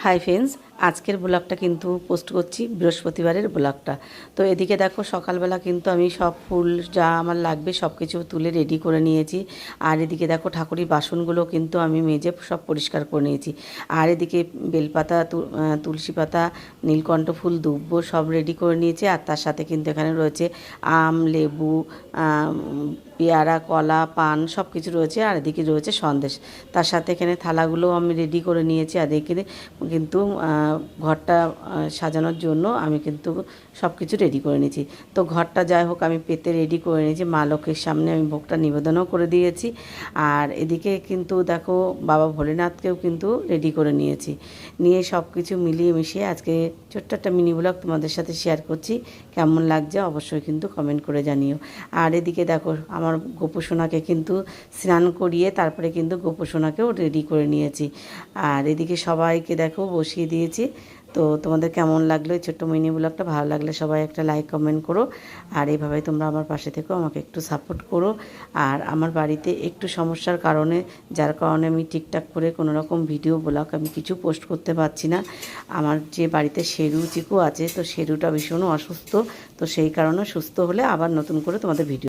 Hi friends, আজকের ব্লগটা কিন্তু পোস্ট করছি বৃহস্পতিবারের ব্লগটা। তো এদিকে দেখো সকালবেলা কিন্তু আমি সব ফুল যা আমার লাগবে সব কিছু তুলে রেডি করে নিয়েছি। আর এদিকে দেখো ঠাকুরের বাসনগুলো কিন্তু আমি মেজে সব পরিষ্কার করে নিয়েছি। আর এদিকে বেলপাতা, তুলসী পাতা, নীলকণ্ঠ ফুল, দুব্ব সব রেডি করে নিয়েছি। আর তার সাথে কিন্তু এখানে রয়েছে আম, লেবু, পেয়ারা, কলা, পান সব কিছু রয়েছে। আর এদিকে রয়েছে সন্দেশ। তার সাথে এখানে থালাগুলোও আমি রেডি করে নিয়েছি। আর এখানে কিন্তু ঘরটা সাজানোর জন্য আমি কিন্তু সব কিছু রেডি করে নিয়েছি। তো ঘরটা যাই হোক আমি পেতে রেডি করে নিয়েছি। মা লক্ষ্মীর সামনে আমি ভোগটা নিবেদনও করে দিয়েছি। আর এদিকে কিন্তু দেখো বাবা ভোলেনাথকেও কিন্তু রেডি করে নিয়েছি। নিয়ে সব কিছু মিলিয়ে মিশিয়ে আজকে ছোট্ট একটা মিনি ব্লগ তোমাদের সাথে শেয়ার করছি। কেমন লাগছে অবশ্যই কিন্তু কমেন্ট করে জানিও। আর এদিকে দেখো আমার গোপুসোনাকে কিন্তু স্নান করিয়ে তারপরে কিন্তু গোপুসোনাকেও রেডি করে নিয়েছি। আর এদিকে সবাইকে দেখো বসিয়ে দিয়েছি। তো তোমাদের কেমন লাগলো এই ছোট্ট মিনি ব্লগটা? ভালো লাগলে সবাই একটা লাইক কমেন্ট করো। আর এইভাবে তোমরা আমার পাশে থেকো, আমাকে একটু সাপোর্ট করো। আর আমার বাড়িতে একটু সমস্যার কারণে, যার কারণে আমি ঠিকঠাক করে কোনো রকম ভিডিও ব্লগ আমি কিছু পোস্ট করতে পারছি না। আমার যে বাড়িতে শেরু চিকু আছে, তো শেরুটা ভীষণ অসুস্থ। তো সেই কারণে সুস্থ হলে আবার নতুন করে তোমাদের ভিডিও